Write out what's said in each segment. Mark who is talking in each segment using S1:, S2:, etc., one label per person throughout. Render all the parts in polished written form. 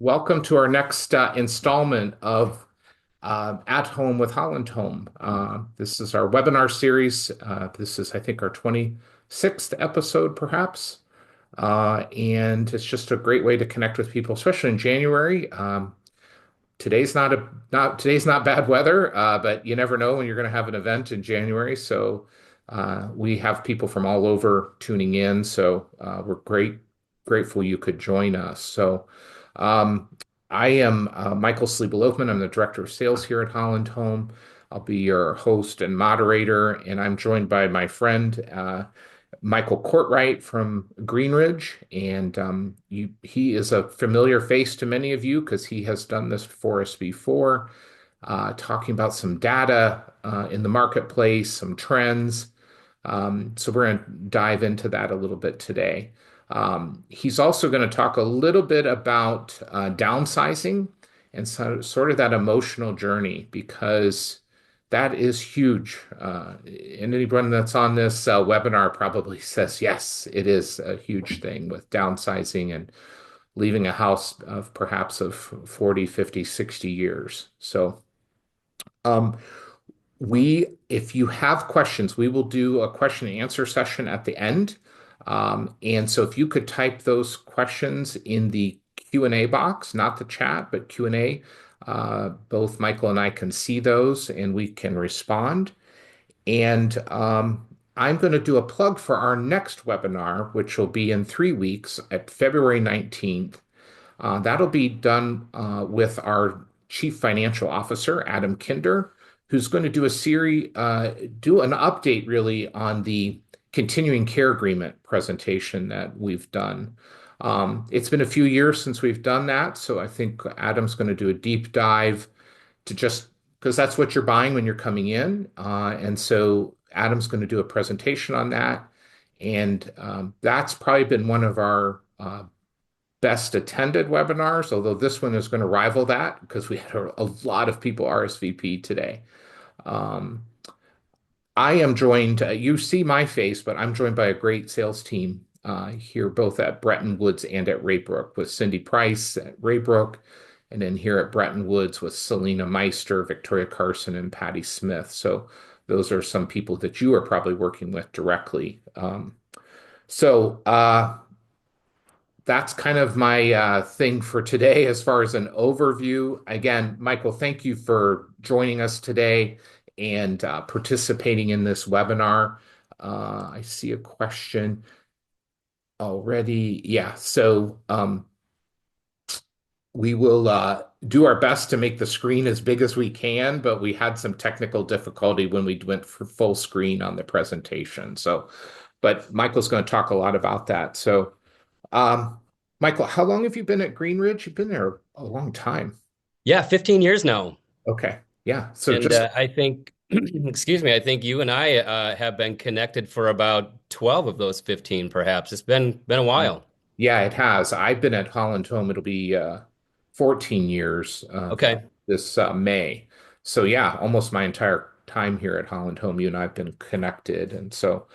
S1: welcome to our next installment of At Home with Holland Home. This is our webinar series. This is, I think, our 26th episode, perhaps. And it's just a great way to connect with people, especially in January. Today's not bad weather, but you never know when you're going to have an event in January. So we have people from all over tuning in. So we're grateful you could join us. So um, I am Michael Loughman. I'm the director of sales here at Holland Home. I'll be your host and moderator, and I'm joined by my friend Michael Courtright from Greenridge, and he is a familiar face to many of you because he has done this for us before, talking about some data in the marketplace, some trends. So we're going to dive into that a little bit today. He's also going to talk a little bit about downsizing and sort of that emotional journey because that is huge. And anyone that's on this webinar probably says, yes, it is a huge thing with downsizing and leaving a house of perhaps of 40, 50, 60 years. So um, if you have questions, we will do a question and answer session at the end. And so if you could type those questions in the Q&A box, not the chat, but Q&A, both Michael and I can see those and we can respond. And I'm going to do a plug for our next webinar, which will be in 3 weeks at February 19th. That'll be done with our Chief Financial Officer, Adam Kinder, who's going to do do an update really on the continuing care agreement presentation that we've done. It's been a few years since we've done that, so I think Adam's going to do a deep dive to just because that's what you're buying when you're coming in. And so Adam's going to do a presentation on that. And that's probably been one of our best attended webinars, although this one is going to rival that because we had a lot of people RSVP today. Um, I am joined, you see my face, but I'm joined by a great sales team here, both at Bretton Woods and at Raybrook, with Cindy Price at Raybrook, and then here at Bretton Woods with Selena Meister, Victoria Carson, and Patty Smith. So those are some people that you are probably working with directly. So that's kind of my thing for today as far as an overview. Again, Michael, thank you for joining us today and participating in this webinar. I see a question already. Yeah, so we will do our best to make the screen as big as we can, but we had some technical difficulty when we went for full screen on the presentation. So, but Michael's going to talk a lot about that. So, Michael, how long have you been at Greenridge? You've been there a long time.
S2: Yeah, 15 years now.
S1: Okay. Yeah. So
S2: And
S1: just,
S2: I think, excuse me, I think you and I have been connected for about 12 of those 15, perhaps. It's been a while.
S1: yeah, it has. I've been at Holland Home. It'll be 14 years
S2: Okay.
S1: this May. So yeah, almost my entire time here at Holland Home, you and I've been connected. And so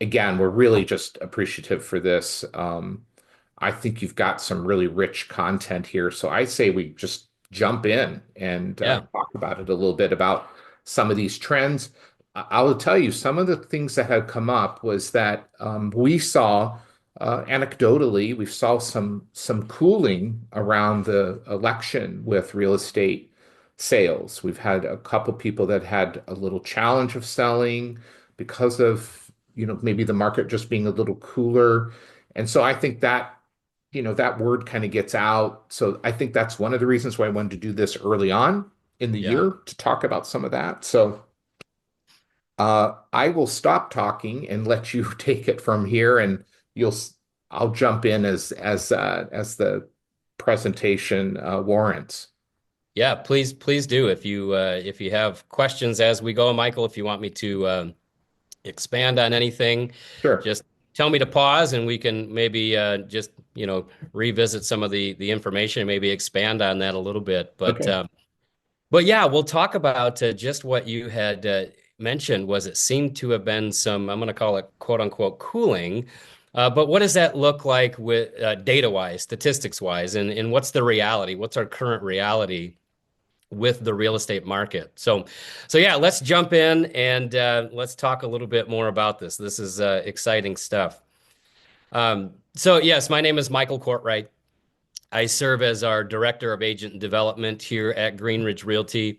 S1: again, we're really just appreciative for this. I think you've got some really rich content here. So I say we just jump in and
S2: Yeah.
S1: talk about it a little bit about some of these trends. I'll tell you, some of the things that have come up was that we saw, anecdotally, we saw some cooling around the election with real estate sales. We've had a couple people that had a little challenge of selling because of, maybe the market just being a little cooler. And so I think that that word kind of gets out. So I think that's one of the reasons why I wanted to do this early on in the
S2: Yeah.
S1: year to talk about some of that. So I will stop talking and let you take it from here, and you'll I'll jump in as the presentation warrants.
S2: Yeah, please do. If you have questions as we go, Michael, if you want me to expand on anything,
S1: Sure.
S2: just tell me to pause and we can maybe just, revisit some of the information and maybe expand on that a little bit.
S1: Okay.
S2: But yeah, we'll talk about just what you had mentioned was it seemed to have been some, I'm going to call it quote unquote cooling But what does that look like with data-wise, statistics-wise, and what's the reality? What's our current reality with the real estate market? So yeah, let's jump in and let's talk a little bit more about this. This is exciting stuff. So yes, my name is Michael Courtright. I serve as our Director of Agent Development here at Greenridge Realty.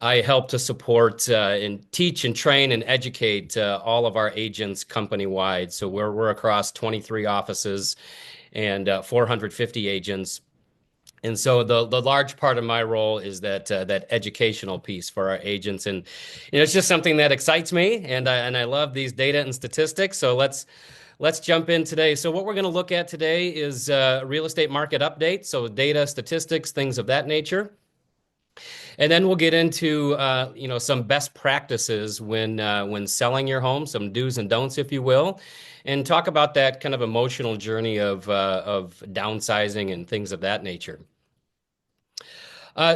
S2: I help to support and teach and train and educate all of our agents company-wide. So we're across 23 offices and 450 agents. And so the large part of my role is that educational piece for our agents, and it's just something that excites me, and I love these data and statistics. So let's jump in today. So what we're going to look at today is real estate market update, so data, statistics, things of that nature. And then we'll get into some best practices when selling your home, some do's and don'ts, if you will, and talk about that kind of emotional journey of downsizing and things of that nature.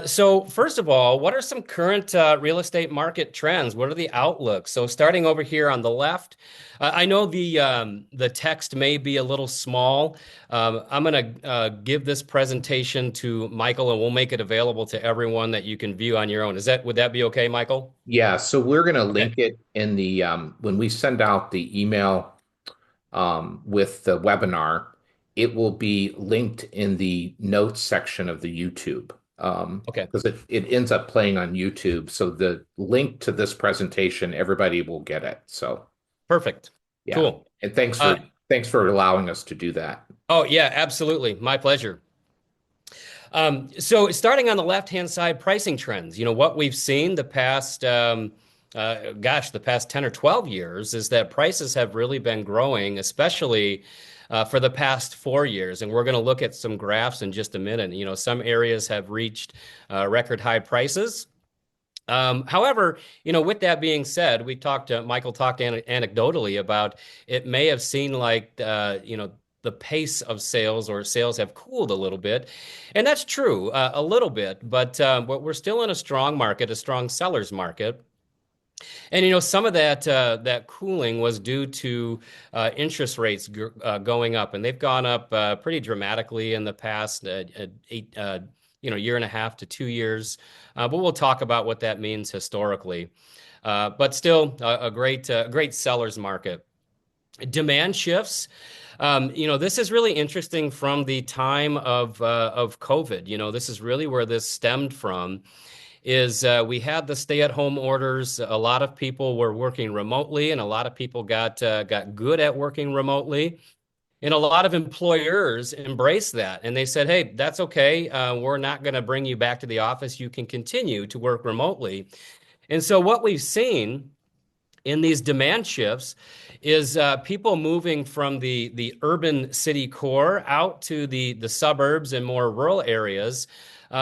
S2: So first of all, what are some current real estate market trends? What are the outlooks? So starting over here on the left, I know the text may be a little small. I'm going to give this presentation to Michael, and we'll make it available to everyone that you can view on your own. Would that be okay, Michael?
S1: Yeah, so we're going to
S2: Okay,
S1: link it in the when we send out the email with the webinar, it will be linked in the notes section of the YouTube
S2: okay,
S1: because it ends up playing on YouTube. So the link to this presentation, everybody will get it. So
S2: perfect,
S1: yeah,
S2: cool.
S1: and
S2: Uh,
S1: thanks for allowing us to do that.
S2: oh yeah, absolutely, my pleasure. So starting on the left-hand side, pricing trends. What we've seen the past, the past 10 or 12 years is that prices have really been growing, especially for the past 4 years. And we're going to look at some graphs in just a minute. Some areas have reached record high prices. However, with that being said, Michael talked anecdotally about it may have seemed like, the pace of sales or sales have cooled a little bit. And that's true, a little bit, but we're still in a strong market, a strong seller's market. And some of that cooling was due to interest rates going up, and they've gone up pretty dramatically in the past year and a half to 2 years. But we'll talk about what that means historically. But still, a great seller's market. Demand shifts. This is really interesting from the time of COVID. This is really where this stemmed from is we had the stay-at-home orders. A lot of people were working remotely, and a lot of people got good at working remotely. And a lot of employers embraced that, and they said, "Hey, that's okay. We're not going to bring you back to the office. You can continue to work remotely." And so what we've seen in these demand shifts is people moving from the urban city core out to the suburbs and more rural areas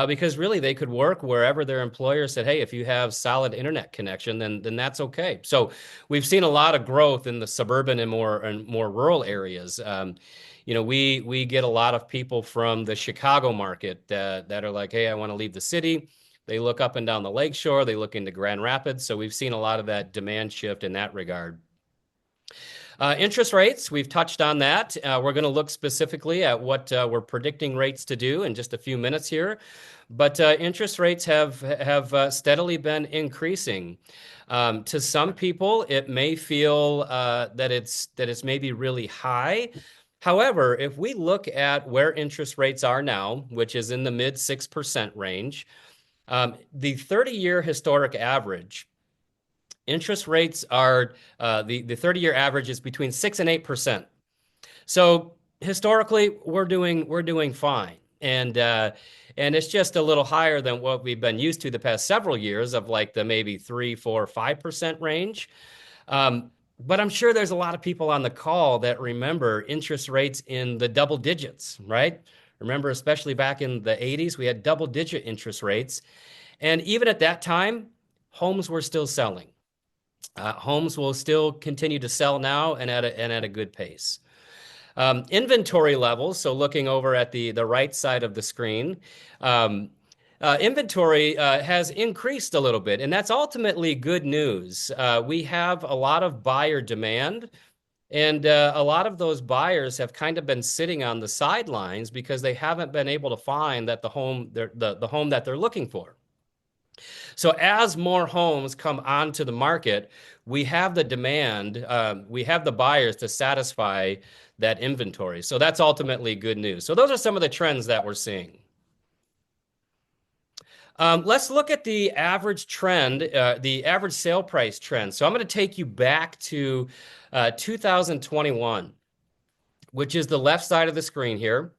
S2: because really they could work wherever their employer said, hey, if you have solid internet connection, then that's okay. So we've seen a lot of growth in the suburban and more rural areas. We get a lot of people from the Chicago market that are like, hey, I want to leave the city. They look up and down the lakeshore. They look into Grand Rapids. So we've seen a lot of that demand shift in that regard. Interest rates, we've touched on that. We're going to look specifically at what we're predicting rates to do in just a few minutes here. But interest rates have steadily been increasing. To some people, it may feel that it's maybe really high. However, if we look at where interest rates are now, which is in the mid 6% range, the 30-year historic average interest rates are the 30-year average is between 6 and 8%. So historically, we're doing fine, and it's just a little higher than what we've been used to the past several years of like the maybe 3, 4, 5% range. But I'm sure there's a lot of people on the call that remember interest rates in the double digits, right? Remember, especially back in the 80s, we had double-digit interest rates. And even at that time, homes were still selling. Homes will still continue to sell now and at a good pace. Inventory levels, so looking over at the right side of the screen, inventory has increased a little bit, and that's ultimately good news. We have a lot of buyer demand. And a lot of those buyers have kind of been sitting on the sidelines because they haven't been able to find that the home that they're looking for. So as more homes come onto the market, we have the demand, we have the buyers to satisfy that inventory. So that's ultimately good news. So those are some of the trends that we're seeing. Let's look at the average trend, the average sale price trend. So I'm going to take you back to 2021, which is the left side of the screen here.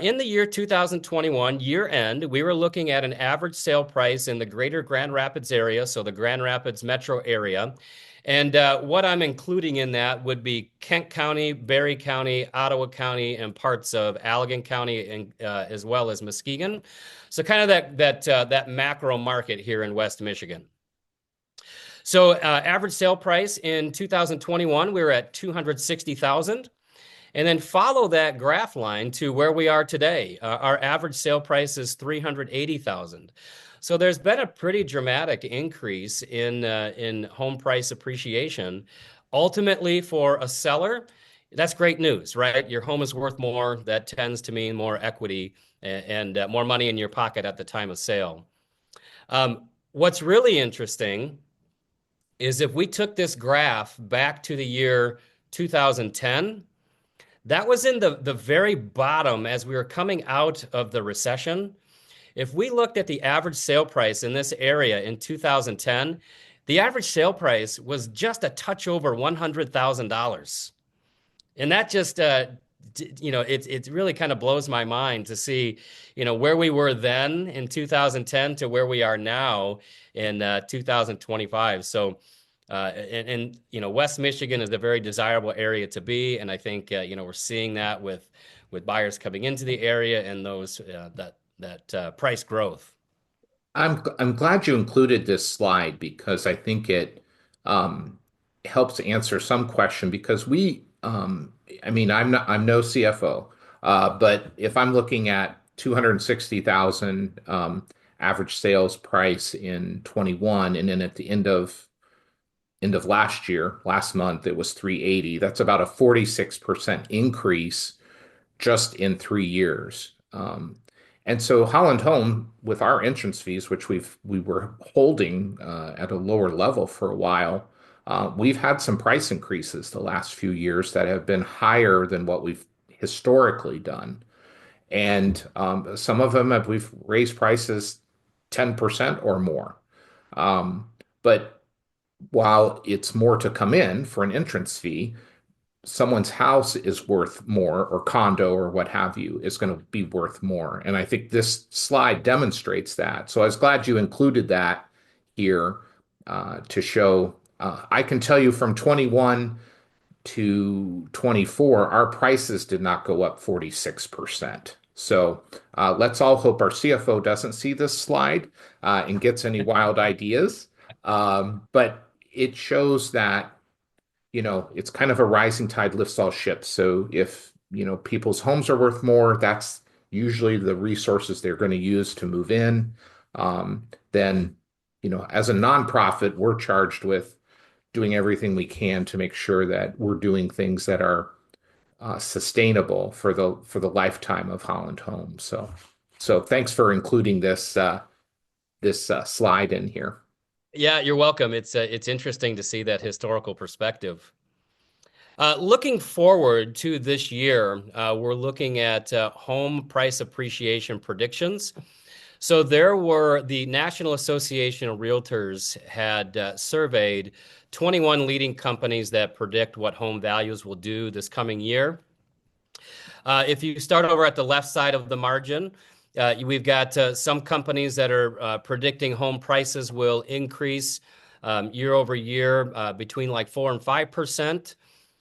S2: In the year 2021, year end, we were looking at an average sale price in the greater Grand Rapids area, so the Grand Rapids metro area. And what I'm including in that would be Kent County, Berry County, Ottawa County, and parts of Allegan County, and as well as Muskegon. So kind of that macro market here in West Michigan. So average sale price in 2021, we were at 260,000. And then follow that graph line to where we are today. Our average sale price is 380,000. So there's been a pretty dramatic increase in home price appreciation. Ultimately, for a seller, that's great news, right? Your home is worth more. That tends to mean more equity and more money in your pocket at the time of sale. What's really interesting is if we took this graph back to the year 2010, that was in the very bottom as we were coming out of the recession. If we looked at the average sale price in this area in 2010, the average sale price was just a touch over $100,000. And that just, it really kind of blows my mind to see, where we were then in 2010 to where we are now in 2025. So, West Michigan is a very desirable area to be, and I think we're seeing that with buyers coming into the area and those that price growth.
S1: I'm glad you included this slide because I think it helps answer some question because I'm no CFO, but if I'm looking at 260,000 average sales price in 21, and then at the end of last month, it was 380. That's about a 46% increase just in 3 years. And so Holland Home, with our entrance fees, which we were holding at a lower level for a while, we've had some price increases the last few years that have been higher than what we've historically done. And some of them we've raised prices 10% or more. But while it's more to come in for an entrance fee, someone's house is worth more, or condo or what have you is going to be worth more. And I think this slide demonstrates that. So I was glad you included that here to show. I can tell you from 21 to 24, our prices did not go up 46%. So let's all hope our CFO doesn't see this slide and gets any wild ideas. But it shows that, it's kind of a rising tide lifts all ships. So if, people's homes are worth more, that's usually the resources they're going to use to move in. Then, as a nonprofit, we're charged with doing everything we can to make sure that we're doing things that are sustainable for the lifetime of Holland Home. So thanks for including this slide in here.
S2: Yeah, you're welcome. It's interesting to see that historical perspective. Looking forward to this year, we're looking at home price appreciation predictions. So the National Association of Realtors had surveyed 21 leading companies that predict what home values will do this coming year. If you start over at the left side of the margin, we've got some companies that are predicting home prices will increase year over year between like 4 and 5%.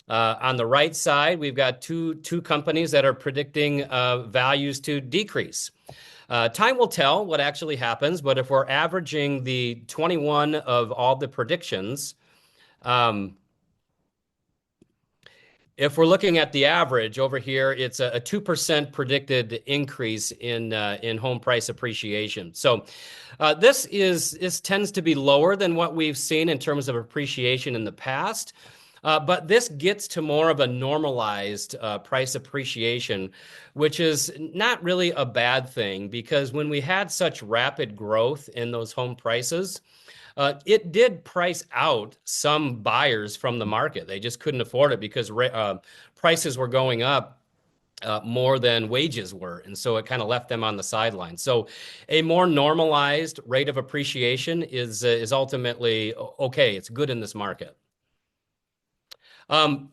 S2: On the right side, we've got two companies that are predicting values to decrease. Time will tell what actually happens, but if we're averaging the 21 of all the predictions, if we're looking at the average over here, it's a 2% predicted increase in home price appreciation. So this tends to be lower than what we've seen in terms of appreciation in the past. But this gets to more of a normalized price appreciation, which is not really a bad thing because when we had such rapid growth in those home prices, it did price out some buyers from the market. They just couldn't afford it because prices were going up more than wages were. And so it kind of left them on the sidelines. So a more normalized rate of appreciation is ultimately okay. It's good in this market. Um,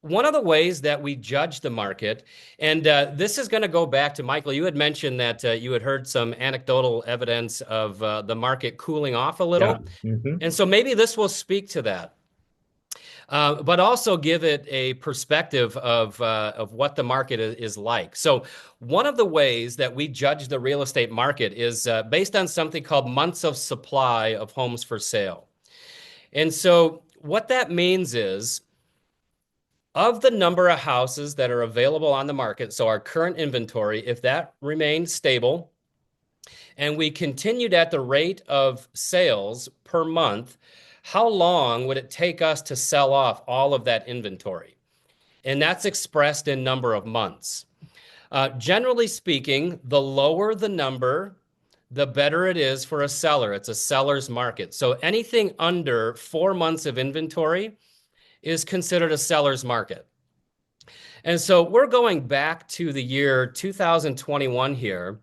S2: One of the ways that we judge the market, and this is going to go back to Michael, you had mentioned that you had heard some anecdotal evidence of the market cooling off a
S1: Yeah.
S2: little.
S1: Hmm.
S2: And so maybe this will speak to that, but also give it a perspective of what the market is like. So one of the ways that we judge the real estate market is based on something called months of supply of homes for sale. And so what that means is of the number of houses that are available on the market, so our current inventory, if that remained stable and we continued at the rate of sales per month, how long would it take us to sell off all of that inventory? And that's expressed in number of months. Generally speaking, the lower the number, the better it is for a seller. It's a seller's market. So anything under 4 months of inventory is considered a seller's market. And so we're going back to the year 2021 here.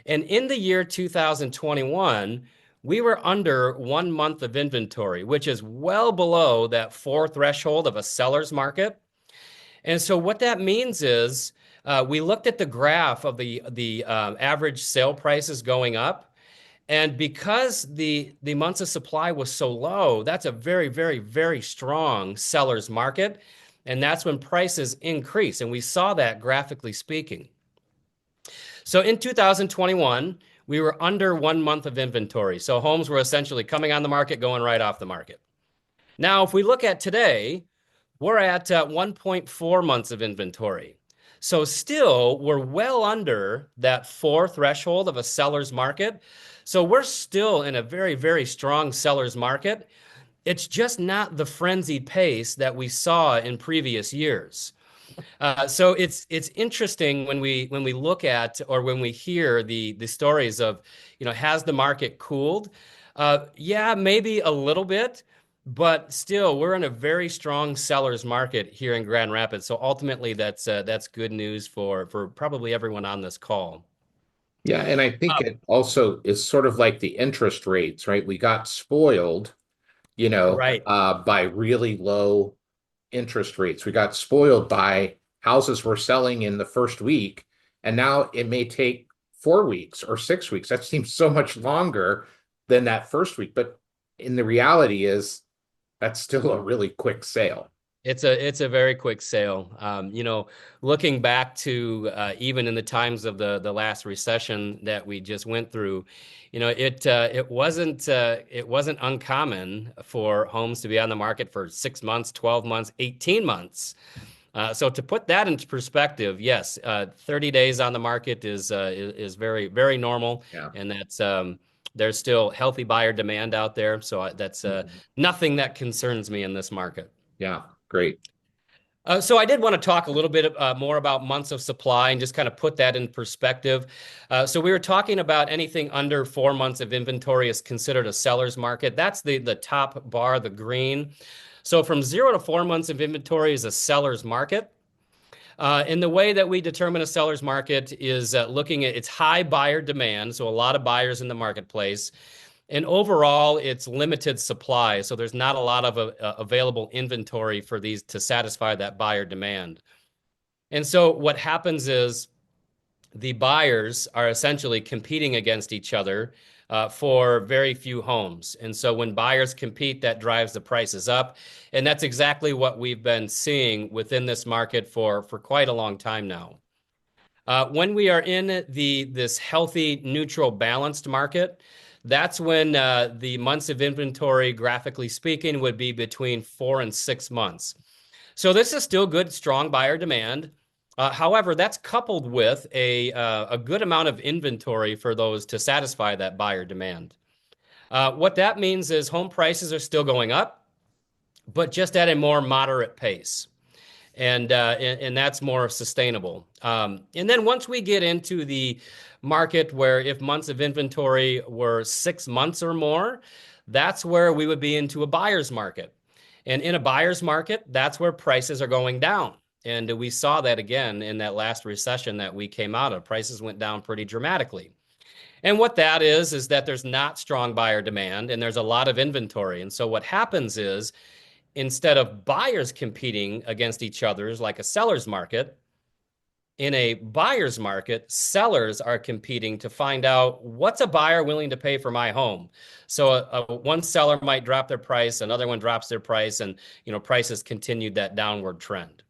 S2: And in the year 2021, we were under 1 month of inventory, which is well below that four threshold of a seller's market. And so what that means is we looked at the graph of the average sale prices going up. And because the months of supply was so low, that's a very, very, very strong seller's market. And that's when prices increase. And we saw that graphically speaking. So in 2021, we were under 1 month of inventory. So homes were essentially coming on the market, going right off the market. Now, if we look at today, we're at 1.4 months of inventory. So still, we're well under that four threshold of a seller's market. So we're still in a very, very strong seller's market. It's just not the frenzied pace that we saw in previous years. So it's interesting when we look at or when we hear the stories of, has the market cooled? Yeah, maybe a little bit, but still we're in a very strong seller's market here in Grand Rapids. So ultimately, that's good news for probably everyone on this call.
S1: Yeah, and I think it also is sort of like the interest rates, right? We got spoiled,
S2: Right.
S1: by really low interest rates. We got spoiled by houses were selling in the first week, and now it may take 4 weeks or 6 weeks. That seems so much longer than that first week. But in the reality is that's still a really quick sale.
S2: It's a very quick sale. Looking back to even in the times of the last recession that we just went through, it wasn't uncommon for homes to be on the market for 6 months, 12 months, 18 months. So to put that into perspective, yes, 30 days on the market is very, very normal,
S1: Yeah.
S2: and that's there's still healthy buyer demand out there. So that's
S1: Mhm.
S2: nothing that concerns me in this market.
S1: Yeah, great.
S2: So I did want to talk a little bit more about months of supply and just kind of put that in perspective. So we were talking about anything under 4 months of inventory is considered a seller's market. That's the top bar, the green. So from 0 to 4 months of inventory is a seller's market. And the way that we determine a seller's market is looking at its high buyer demand, so a lot of buyers in the marketplace. And overall, it's limited supply, so there's not a lot of available inventory for these to satisfy that buyer demand. And so what happens is the buyers are essentially competing against each other for very few homes. And so when buyers compete, that drives the prices up. And that's exactly what we've been seeing within this market for quite a long time now. When we are in this healthy, neutral, balanced market, that's when the months of inventory, graphically speaking, would be between 4 and 6 months. So this is still good, strong buyer demand. However, that's coupled with a good amount of inventory for those to satisfy that buyer demand. What that means is home prices are still going up. but just at a more moderate pace. And that's more sustainable. And then once we get into the market where if months of inventory were 6 months or more, that's where we would be into a buyer's market. And in a buyer's market, that's where prices are going down. And we saw that again in that last recession that we came out of. Prices went down pretty dramatically. And what that is that there's not strong buyer demand and there's a lot of inventory. And so what happens is instead of buyers competing against each other like a seller's market, in a buyer's market, sellers are competing to find out what's a buyer willing to pay for my home. So one seller might drop their price, another one drops their price, and prices continued that downward trend.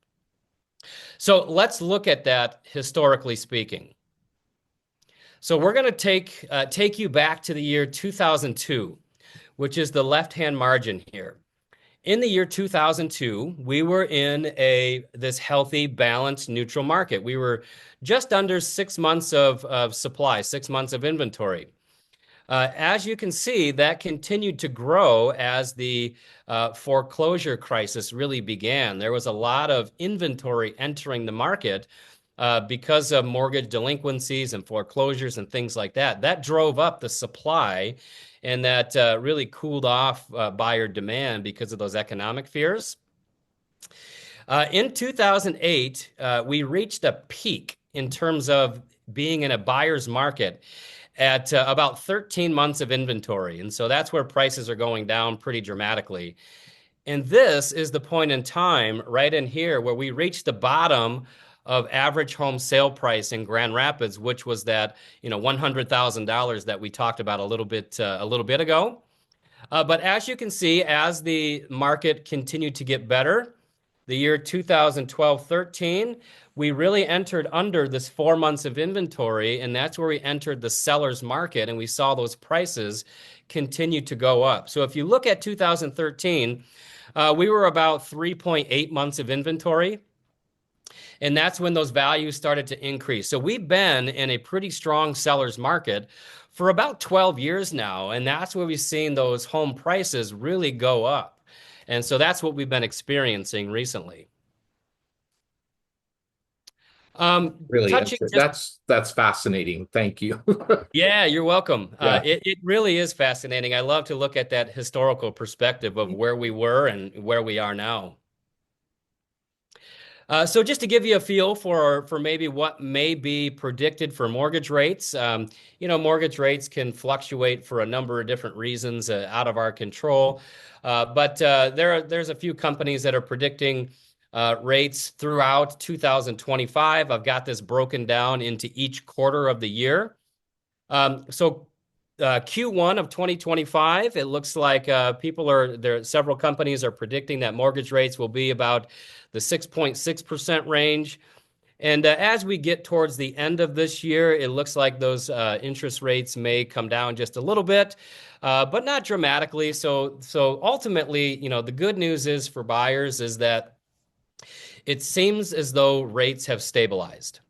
S2: So let's look at that historically speaking. So we're going to take you back to the year 2002, which is the left-hand margin here. In the year 2002, we were in this healthy, balanced, neutral market. We were just under 6 months of supply, 6 months of inventory. As you can see, that continued to grow as the foreclosure crisis really began. There was a lot of inventory entering the market because of mortgage delinquencies and foreclosures and things like that. That drove up the supply, and that really cooled off buyer demand because of those economic fears. In 2008, we reached a peak in terms of being in a buyer's market at about 13 months of inventory. And so that's where prices are going down pretty dramatically. And this is the point in time right in here where we reached the bottom of average home sale price in Grand Rapids, which was that $100,000 that we talked about a little bit ago. But as you can see, as the market continued to get better, the year 2012-13, we really entered under this 4 months of inventory, and that's where we entered the seller's market, and we saw those prices continue to go up. So if you look at 2013, we were about 3.8 months of inventory. And that's when those values started to increase. So we've been in a pretty strong seller's market for about 12 years now. And that's where we've seen those home prices really go up. And so that's what we've been experiencing recently.
S1: Really,
S2: Touching just,
S1: that's fascinating. Thank you.
S2: yeah, you're welcome.
S1: Yeah.
S2: It really is fascinating. I love to look at that historical perspective of where we were and where we are now. So just to give you a feel for maybe what may be predicted for mortgage rates, mortgage rates can fluctuate for a number of different reasons out of our control. But there's a few companies that are predicting rates throughout 2025. I've got this broken down into each quarter of the year. So Q1 of 2025, it looks like several companies are predicting that mortgage rates will be about the 6.6% range. And as we get towards the end of this year, it looks like those interest rates may come down just a little bit, but not dramatically. So ultimately, the good news is for buyers is that it seems as though rates have stabilized.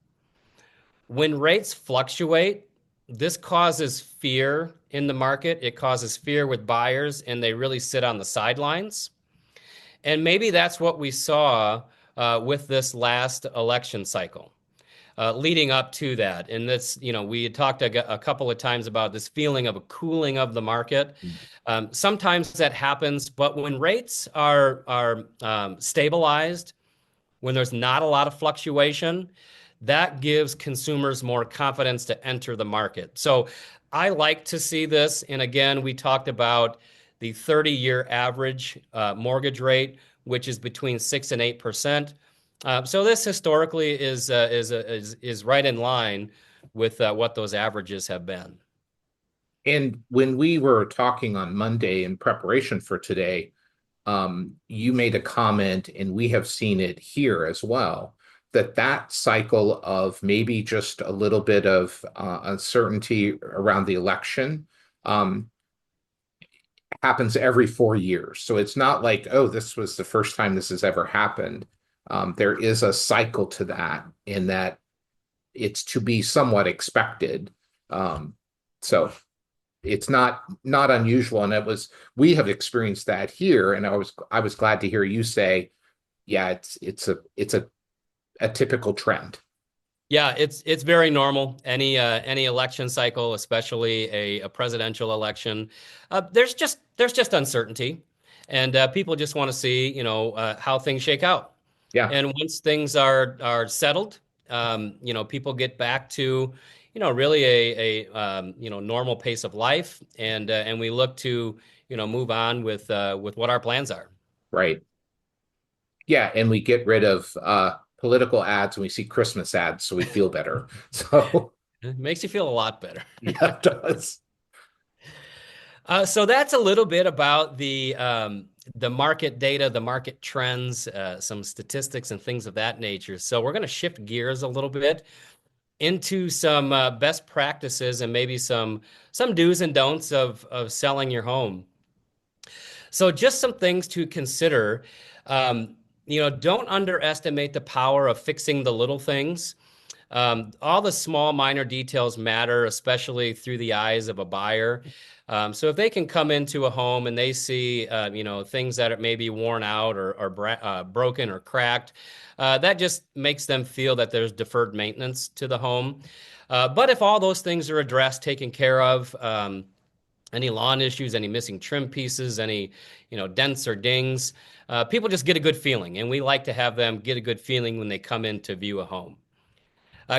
S2: When rates fluctuate, this causes fear in the market. It causes fear with buyers, and they really sit on the sidelines. And maybe that's what we saw with this last election cycle, leading up to that. And this, we had talked a couple of times about this feeling of a cooling of the market. Sometimes that happens, but when rates are stabilized, when there's not a lot of fluctuation, that gives consumers more confidence to enter the market. So I like to see this. And again, we talked about the 30-year average mortgage rate, which is between 6 and 8%. So this historically is right in line with what those averages have been.
S1: And when we were talking on Monday in preparation for today, you made a comment, and we have seen it here as well, that cycle of maybe just a little bit of uncertainty around the election happens every 4 years. So it's not like, oh, this was the first time this has ever happened. There is a cycle to that, in that it's to be somewhat expected. So it's not unusual. And we have experienced that here. And I was glad to hear you say, yeah, it's a typical trend.
S2: Yeah, it's very normal. Any election cycle, especially a presidential election, there's just uncertainty, and people just want to see how things shake out.
S1: Yeah,
S2: And once things are settled, people get back to really a normal pace of life, and we look to move on with what our plans are.
S1: right. Yeah, and we get rid of political ads and we see Christmas ads, so we feel better. So
S2: It makes you feel a lot better.
S1: yeah, it does.
S2: So that's a little bit about the market data, the market trends, some statistics and things of that nature. So we're going to shift gears a little bit into some best practices and maybe some do's and don'ts of selling your home. So just some things to consider. Don't underestimate the power of fixing the little things. All the small, minor details matter, especially through the eyes of a buyer. So if they can come into a home and they see, things that are maybe worn out or broken or cracked, that just makes them feel that there's deferred maintenance to the home. But if all those things are addressed, taken care of, any lawn issues, any missing trim pieces, any, dents or dings, people just get a good feeling, and we like to have them get a good feeling when they come in to view a home.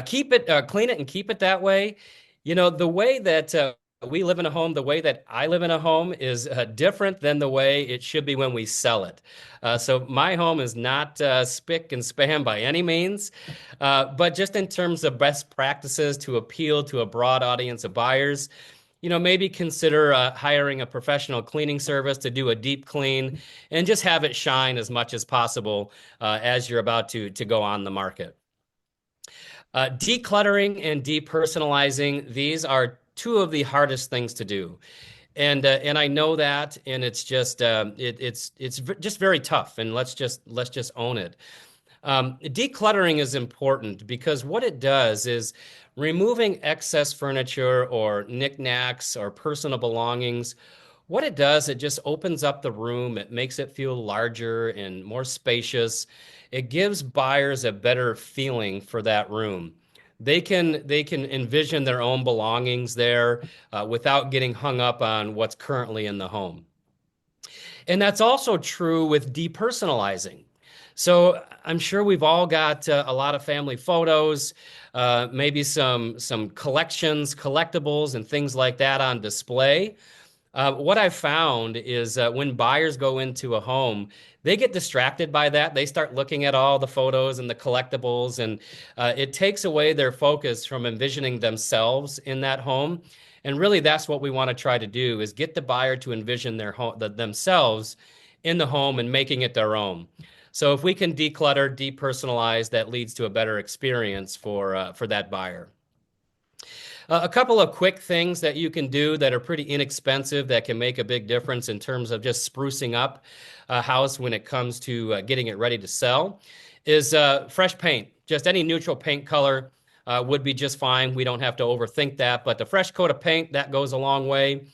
S2: Keep it, clean it and keep it that way. The way that we live in a home, the way that I live in a home is different than the way it should be when we sell it. So my home is not spick and span by any means, but just in terms of best practices to appeal to a broad audience of buyers, maybe consider hiring a professional cleaning service to do a deep clean and just have it shine as much as possible as you're about to go on the market. Decluttering and depersonalizing, these are two of the hardest things to do. And I know that, and it's just it's just very tough, and let's just own it. Decluttering is important because what it does is removing excess furniture or knickknacks or personal belongings. What it does, it just opens up the room. It makes it feel larger and more spacious. It gives buyers a better feeling for that room. They can envision their own belongings there without getting hung up on what's currently in the home. And that's also true with depersonalizing. So I'm sure we've all got a lot of family photos, maybe some collections, collectibles, and things like that on display. What I've found is when buyers go into a home, they get distracted by that. They start looking at all the photos and the collectibles, and it takes away their focus from envisioning themselves in that home. And really, that's what we want to try to do is get the buyer to envision themselves in the home and making it their own. So if we can declutter, depersonalize, that leads to a better experience for that buyer. A couple of quick things that you can do that are pretty inexpensive that can make a big difference in terms of just sprucing up a house when it comes to getting it ready to sell is fresh paint. Just any neutral paint color would be just fine. We don't have to overthink that, but the fresh coat of paint, that goes a long way.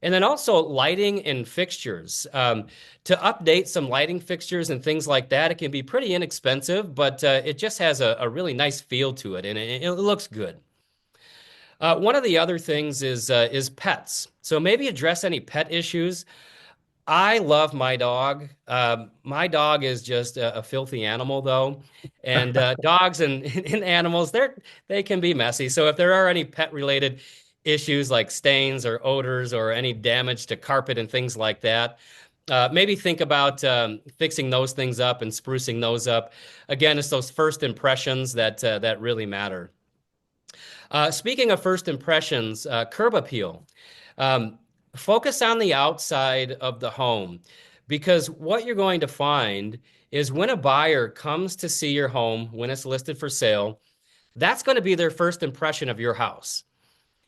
S2: And then also lighting and fixtures. To update some lighting fixtures and things like that, it can be pretty inexpensive, but it just has a really nice feel to it, and it looks good. One of the other things is pets. So maybe address any pet issues. I love my dog. My dog is just a filthy animal, though, and dogs and animals they can be messy. So if there are any pet-related issues like stains or odors or any damage to carpet and things like that, maybe think about fixing those things up and sprucing those up. Again, it's those first impressions that really matter. Speaking of first impressions, curb appeal. Focus on the outside of the home because what you're going to find is when a buyer comes to see your home, when it's listed for sale, that's going to be their first impression of your house.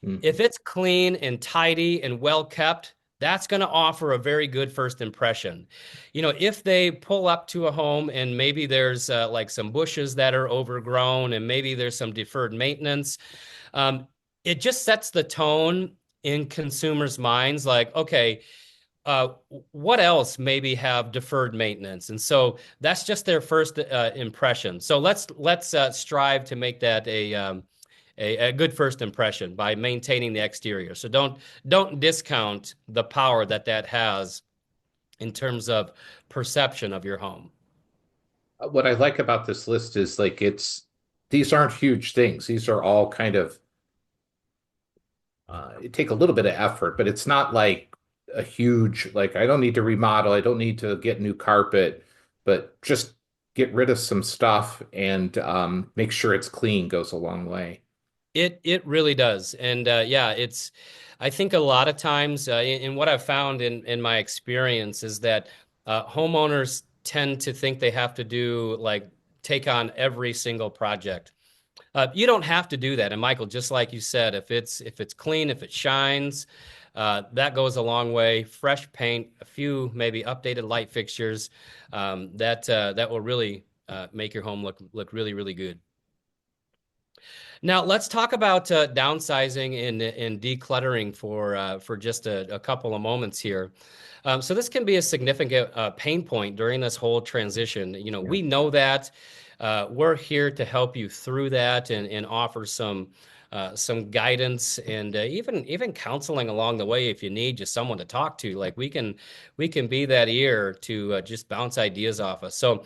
S2: If
S1: Mhm.
S2: it's clean and tidy and well kept, that's going to offer a very good first impression. If they pull up to a home and maybe there's like some bushes that are overgrown and maybe there's some deferred maintenance, um, it just sets the tone in consumers' minds, like, okay, uh, what else maybe have deferred maintenance? And so that's just their first impression. So let's strive to make that a good first impression by maintaining the exterior. So don't discount the power that that has in terms of perception of your home.
S1: What I like about this list is like these aren't huge things. These are all kind of it take a little bit of effort, but it's not like a huge like I don't need to remodel, I don't need to get new carpet, but just get rid of some stuff and make sure it's clean goes a long way.
S2: It really does, and yeah, it's. I think a lot of times, in what I've found in my experience, is that homeowners tend to think they have to do like take on every single project. You don't have to do that. And Michael, just like you said, if it's clean, if it shines, that goes a long way. Fresh paint, a few maybe updated light fixtures, that will really make your home look really really good. Now let's talk about downsizing and decluttering for just a couple of moments here. So this can be a significant pain point during this whole transition. You know,
S1: Yeah.
S2: we know that. We're here to help you through that and offer some guidance and even counseling along the way if you need just someone to talk to. Like we can be that ear to just bounce ideas off us. So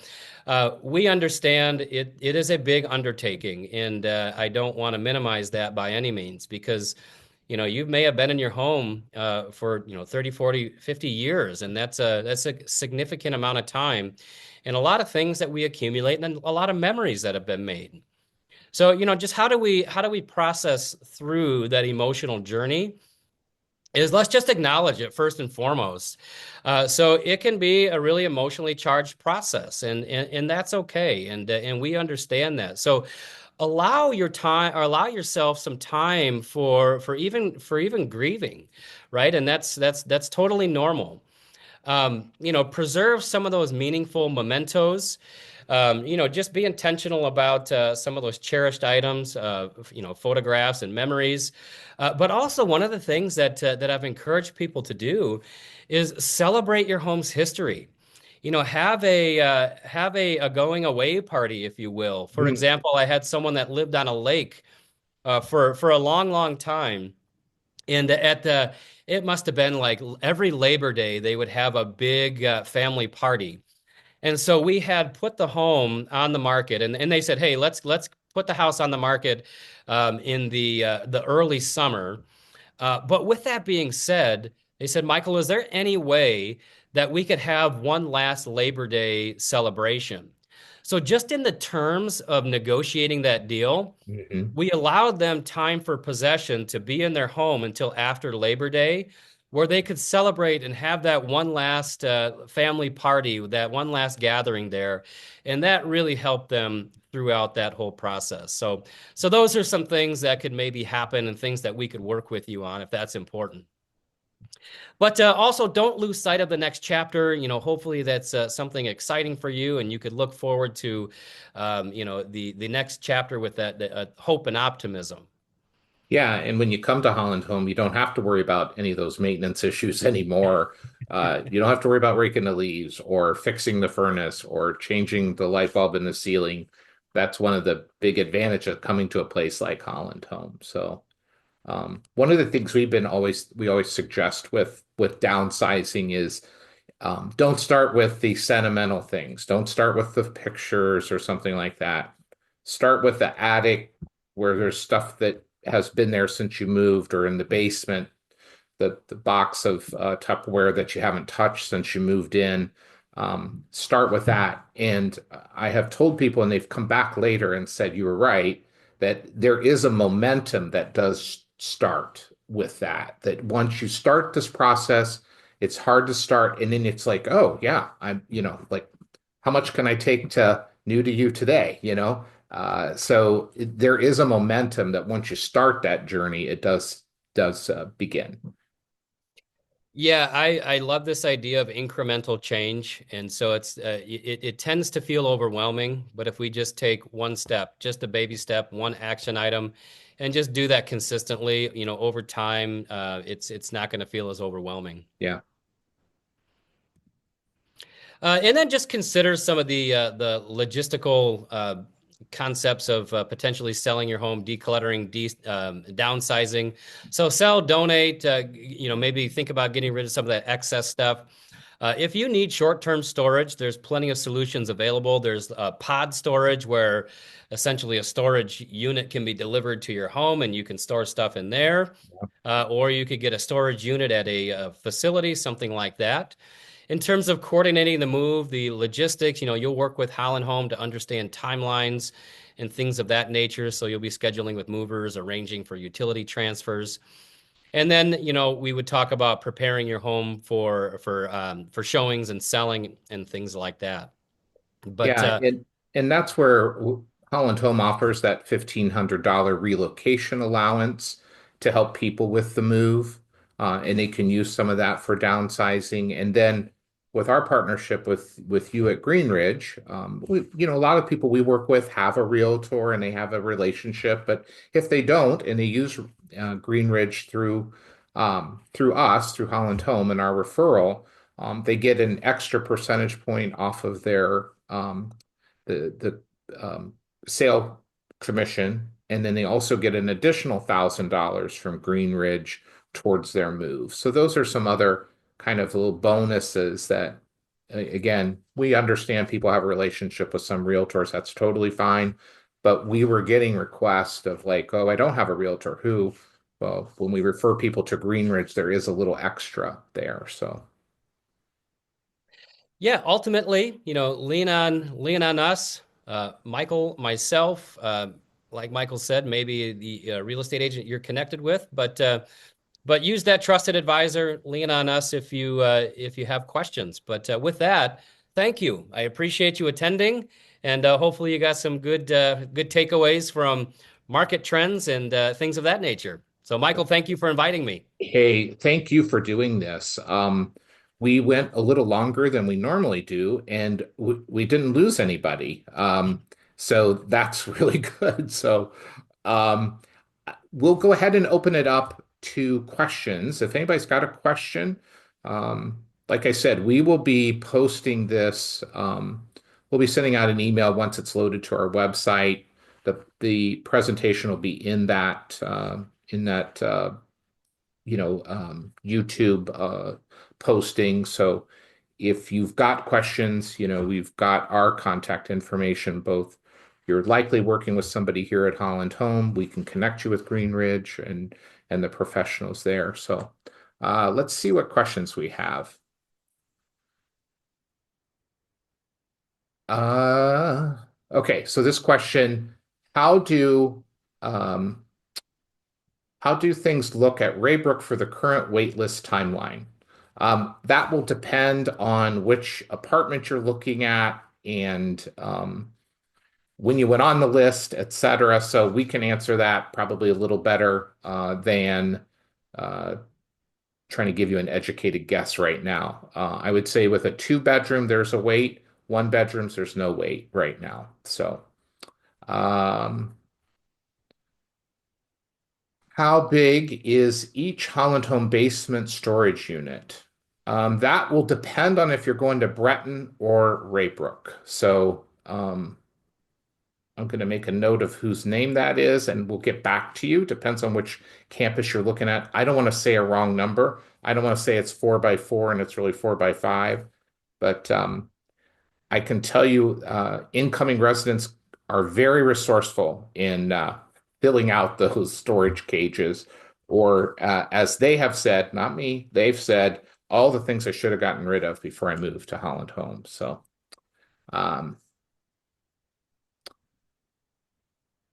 S2: we understand it is a big undertaking, and I don't want to minimize that by any means because you may have been in your home for 30, 40, 50 years, and that's a significant amount of time and a lot of things that we accumulate and a lot of memories that have been made. So, just how do we process through that emotional journey? Is let's just acknowledge it first and foremost. So it can be a really emotionally charged process, and that's okay, and we understand that. So allow your time or allow yourself some time for even grieving, right? And that's totally normal. Preserve some of those meaningful mementos. Just be intentional about some of those cherished items, photographs and memories. But also, one of the things that I've encouraged people to do is celebrate your home's history. Have a going away party, if you will. For
S1: Mhm.
S2: example, I had someone that lived on a lake for a long, long time. And it must have been like every Labor Day, they would have a big family party. And so we had put the home on the market, and they said, "Hey, let's put the house on the market in the early summer." But with that being said, they said, "Michael, is there any way that we could have one last Labor Day celebration?" So just in the terms of negotiating that deal,
S1: Mhm.
S2: we allowed them time for possession to be in their home until after Labor Day, where they could celebrate and have that one last family party, that one last gathering there. And that really helped them throughout that whole process. So those are some things that could maybe happen and things that we could work with you on if that's important. But also, don't lose sight of the next chapter. Hopefully that's something exciting for you, and you could look forward to, the next chapter with that hope and optimism.
S1: Yeah, and when you come to Holland Home, you don't have to worry about any of those maintenance issues anymore. You don't have to worry about raking the leaves or fixing the furnace or changing the light bulb in the ceiling. That's one of the big advantages of coming to a place like Holland Home. So, one of the things we always suggest with downsizing is don't start with the sentimental things. Don't start with the pictures or something like that. Start with the attic where there's stuff that has been there since you moved, or in the basement, the box of Tupperware that you haven't touched since you moved in. Start with that. And I have told people, and they've come back later and said you were right, that there is a momentum that does start with that. That once you start this process, it's hard to start, and then it's like, oh yeah, like how much can I take to new to you today? There is a momentum that once you start that journey, it does begin.
S2: Yeah, I love this idea of incremental change, and so it tends to feel overwhelming. But if we just take one step, just a baby step, one action item, and just do that consistently, over time, it's not going to feel as overwhelming.
S1: Yeah.
S2: And then just consider some of the logistical concepts of potentially selling your home, decluttering, downsizing. So sell, donate. Maybe think about getting rid of some of that excess stuff. If you need short-term storage, there's plenty of solutions available. There's pod storage where essentially a storage unit can be delivered to your home and you can store stuff in there. Or you could get a storage unit at a facility, something like that. In terms of coordinating the move, the logistics, you'll work with Holland Home to understand timelines and things of that nature. So you'll be scheduling with movers, arranging for utility transfers. And then, we would talk about preparing your home for showings and selling and things like that. But
S1: Yeah, and that's where Holland Home offers that $1,500 relocation allowance to help people with the move, and they can use some of that for downsizing. And then with our partnership with you at Greenridge, a lot of people we work with have a realtor and they have a relationship, but if they don't and they use Greenridge through us, through Holland Home and our referral, they get an extra percentage point off of their the sale commission, and then they also get an additional $1,000 from Greenridge towards their move. So those are some other kind of little bonuses that, again, we understand people have a relationship with some realtors. That's totally fine. But we were getting requests of like, oh, I don't have a realtor who. Well, when we refer people to Greenridge, there is a little extra there. So
S2: yeah, ultimately, lean on us, Michael, myself. Like Michael said, maybe the real estate agent you're connected with, but use that trusted advisor. Lean on us if you have questions. But with that, thank you. I appreciate you attending, and hopefully you got some good takeaways from market trends and things of that nature. So, Michael, thank you for inviting me.
S1: hey, thank you for doing this. We went a little longer than we normally do, and we didn't lose anybody. So that's really good. So um, we'll go ahead and open it up to questions. If anybody's got a question, like I said, we will be posting this. We'll be sending out an email once it's loaded to our website. The presentation will be in that YouTube posting. So if you've got questions, we've got our contact information, both you're likely working with somebody here at Holland Home. We can connect you with Greenridge and the professionals there. So let's see what questions we have. Uh, okay, so this question, how do um, how do things look at Raybrook for the current waitlist timeline? That will depend on which apartment you're looking at and when you went on the list, et cetera. So we can answer that probably a little better than uh, trying to give you an educated guess right now. I would say with a two-bedroom, there's a wait. One bedrooms, there's no wait right now. So um, how big is each Holland Home basement storage unit? That will depend on if you're going to Breton or Raybrook. So I'm going to make a note of whose name that is, and we'll get back to you. Depends on which campus you're looking at. I don't want to say a wrong number. I don't want to say it's 4x4 and it's really 4x5. But I can tell you, incoming residents are very resourceful in filling out those storage cages, or as they have said, not me, they've said all the things I should have gotten rid of before I moved to Holland Home. So, um,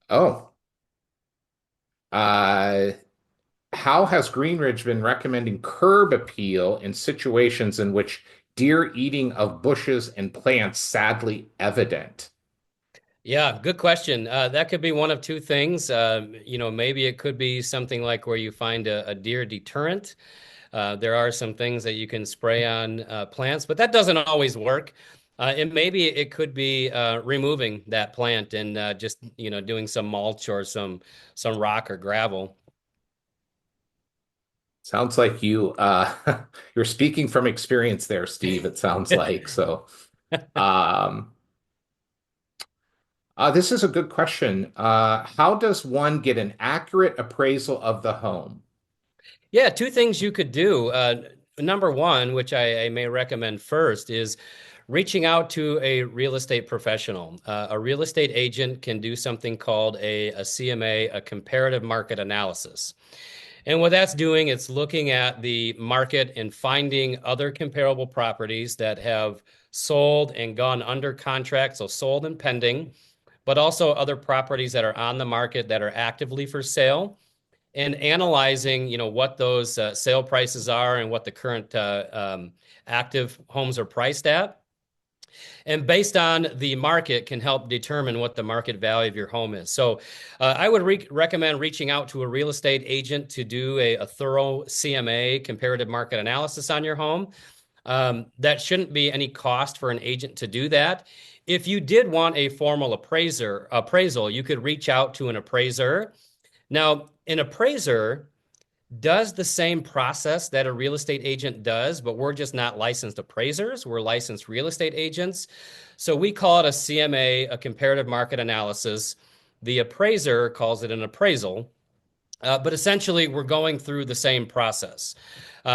S1: oh, uh, how has Greenridge been recommending curb appeal in situations in which deer eating of bushes and plants sadly evident?
S2: Yeah, good question. That could be one of two things. Maybe it could be something like where you find a deer deterrent. There are some things that you can spray on plants, but that doesn't always work. And maybe it could be removing that plant and just doing some mulch or some rock or gravel.
S1: Sounds like you're speaking from experience there, Steve, it sounds like. So, um, this is a good question. How does one get an accurate appraisal of the home?
S2: Yeah, two things you could do. Number one, which I may recommend first, is reaching out to a real estate professional. A real estate agent can do something called a CMA, a comparative market analysis. And what that's doing, it's looking at the market and finding other comparable properties that have sold and gone under contract, so sold and pending, but also other properties that are on the market that are actively for sale and analyzing, what those sale prices are and what the current active homes are priced at. And based on the market can help determine what the market value of your home is. So I would recommend reaching out to a real estate agent to do a thorough CMA, comparative market analysis on your home. That shouldn't be any cost for an agent to do that. If you did want a formal appraisal, you could reach out to an appraiser. Now, an appraiser does the same process that a real estate agent does, but we're just not licensed appraisers. We're licensed real estate agents. So we call it a CMA, a comparative market analysis. The appraiser calls it an appraisal. But essentially, we're going through the same process.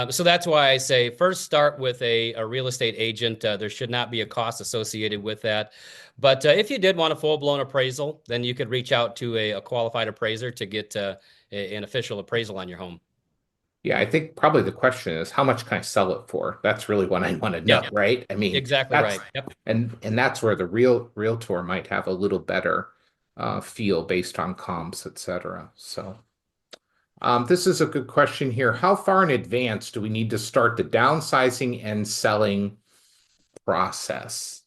S2: So that's why I say first start with a real estate agent. There should not be a cost associated with that. But if you did want a full-blown appraisal, then you could reach out to a qualified appraiser to get an official appraisal on your home.
S1: Yeah, I think probably the question is how much can I sell it for? That's really what I want to know,
S2: Yep,
S1: right? I mean,
S2: exactly
S1: that's
S2: right. Yep.
S1: and that's where the realtor might have a little better feel based on comps, et cetera. So, this is a good question here. How far in advance do we need to start the downsizing and selling process?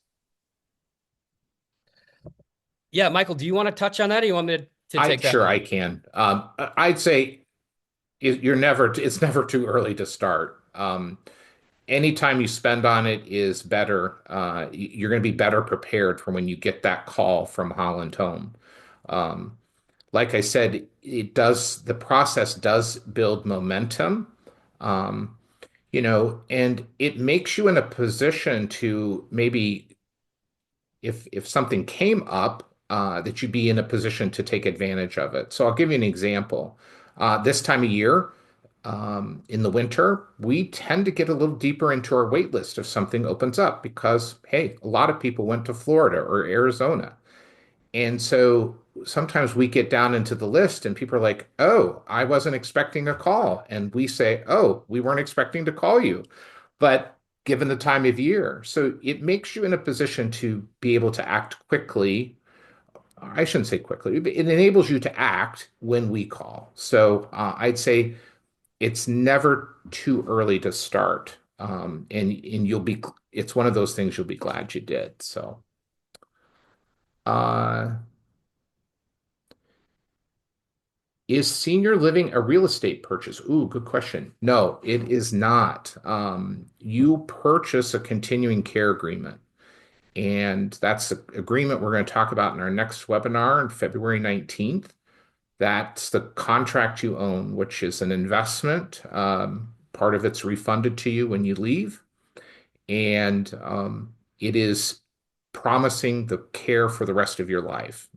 S2: Yeah, Michael, do you want to touch on that or you want me to
S1: I
S2: take that
S1: sure
S2: one?
S1: I can. I'd say it's never too early to start. Anytime you spend on it is better. You're going to be better prepared for when you get that call from Holland Home. Um, like I said, the process does build momentum. Um, and it makes you in a position to maybe if something came up, that you'd be in a position to take advantage of it. So I'll give you an example. This time of year, in the winter, we tend to get a little deeper into our wait list if something opens up because, hey, a lot of people went to Florida or Arizona. And so sometimes we get down into the list and people are like, oh, I wasn't expecting a call. And we say, oh, we weren't expecting to call you. But given the time of year, so it makes you in a position to be able to act quickly. I shouldn't say quickly, but it enables you to act when we call. So I'd say it's never too early to start. And it's one of those things you'll be glad you did. So, uh, is senior living a real estate purchase? Ooh, good question. No, it is not. You purchase a continuing care agreement, and that's the agreement we're going to talk about in our next webinar on February 19th. That's the contract you own, which is an investment. Part of it's refunded to you when you leave, and it is promising the care for the rest of your life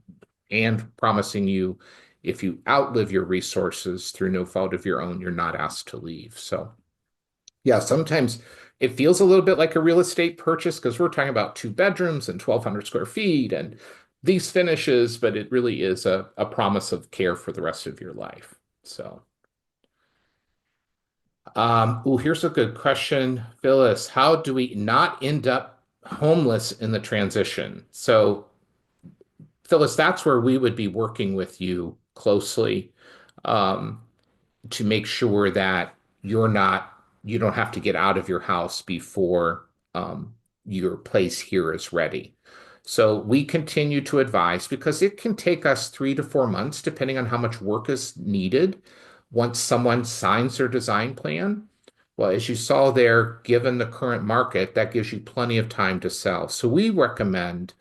S1: and promising you if you outlive your resources through no fault of your own, you're not asked to leave. So, yeah, sometimes it feels a little bit like a real estate purchase because we're talking about 2 bedrooms and 1,200 square feet and these finishes, but it really is a promise of care for the rest of your life. So, here's a good question, Phyllis. How do we not end up homeless in the transition? So, Phyllis, that's where we would be working with you closely, um, to make sure that you don't have to get out of your house before your place here is ready. So we continue to advise because it can take us 3 to 4 months, depending on how much work is needed. Once someone signs their design plan, well, as you saw there, given the current market, that gives you plenty of time to sell. So we recommend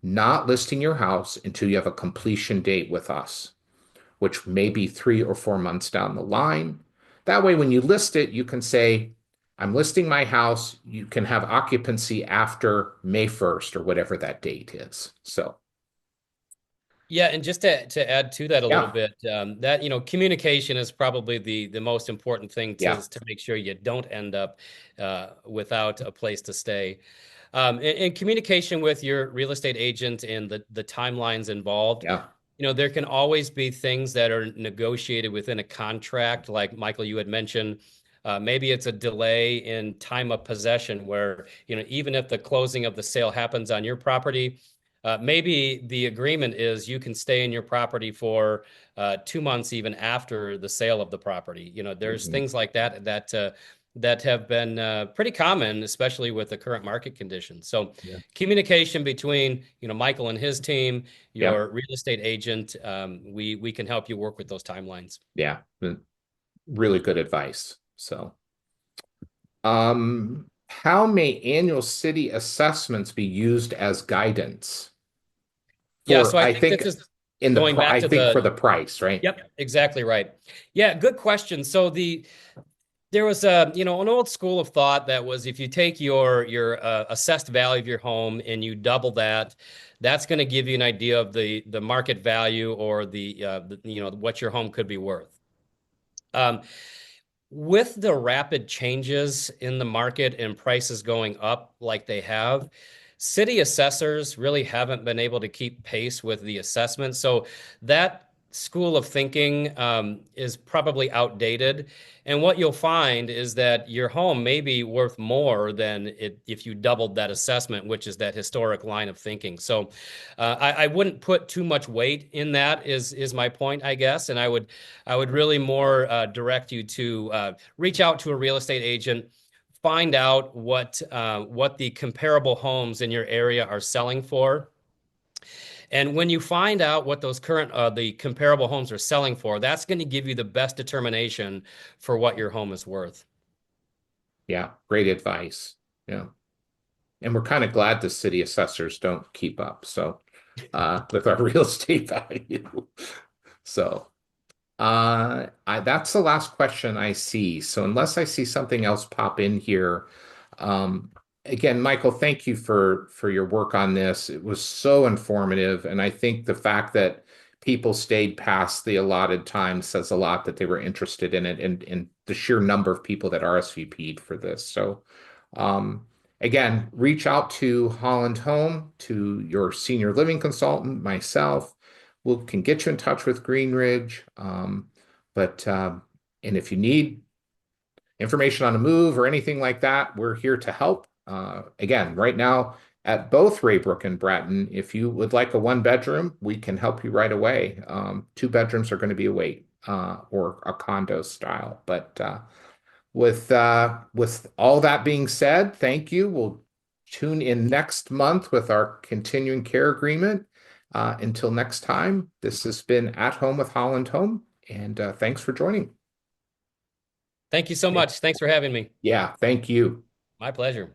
S1: not listing your house until you have a completion date with us, which may be 3 or 4 months down the line. That way, when you list it, you can say, I'm listing my house. You can have occupancy after May 1st or whatever that date is. So,
S2: Yeah, and just to add to that a little
S1: yeah,
S2: bit, that communication is probably the most important thing
S1: yeah,
S2: to make sure you don't end up without a place to stay. And communication with your real estate agent and the timelines involved.
S1: yeah.
S2: There can always be things that are negotiated within a contract, like Michael, you had mentioned. Maybe it's a delay in time of possession where, even if the closing of the sale happens on your property, maybe the agreement is you can stay in your property for 2 months even after the sale of the property. There's
S1: Mhm.
S2: things like that have been pretty common, especially with the current market conditions. So
S1: Yeah,
S2: communication between, Michael and his team,
S1: yeah,
S2: your real estate agent, we can help you work with those timelines.
S1: yeah. Really good advice. So, how may annual city assessments be used as guidance
S2: Yeah,
S1: for,
S2: so I
S1: I
S2: think
S1: think,
S2: this is going back
S1: I
S2: to
S1: think for
S2: the,
S1: the price, right?
S2: yep, exactly right. Yeah, good question. So there was an old school of thought that was if you take your assessed value of your home and you double that, that's going to give you an idea of the market value or what your home could be worth. Um, with the rapid changes in the market and prices going up like they have, city assessors really haven't been able to keep pace with the assessment. So that school of thinking is probably outdated. And what you'll find is that your home may be worth more than if you doubled that assessment, which is that historic line of thinking. So I wouldn't put too much weight in that is my point, I guess. And I would really more direct you to reach out to a real estate agent, find out what the comparable homes in your area are selling for. And when you find out what those current the comparable homes are selling for, that's going to give you the best determination for what your home is worth.
S1: Yeah, great advice. Yeah. And we're kind of glad the city assessors don't keep up. So, with our real estate value. So, that's the last question I see. So unless I see something else pop in here, um, again, Michael, thank you for your work on this. It was so informative, and I think the fact that people stayed past the allotted time says a lot that they were interested in it, and the sheer number of people that RSVP'd for this. So, again, reach out to Holland Home, to your senior living consultant, myself. We can get you in touch with Greenridge. But and if you need information on a move or anything like that, we're here to help. Again, right now at both Raybrook and Bratton, if you would like a 1 bedroom, we can help you right away. 2 bedrooms are going to be a wait, or a condo style. But with all that being said, thank you. We'll tune in next month with our continuing care agreement. Until next time, this has been At Home with Holland Home, and thanks for joining.
S2: Thank you so much. Thanks for having me.
S1: Yeah, thank you.
S2: My pleasure.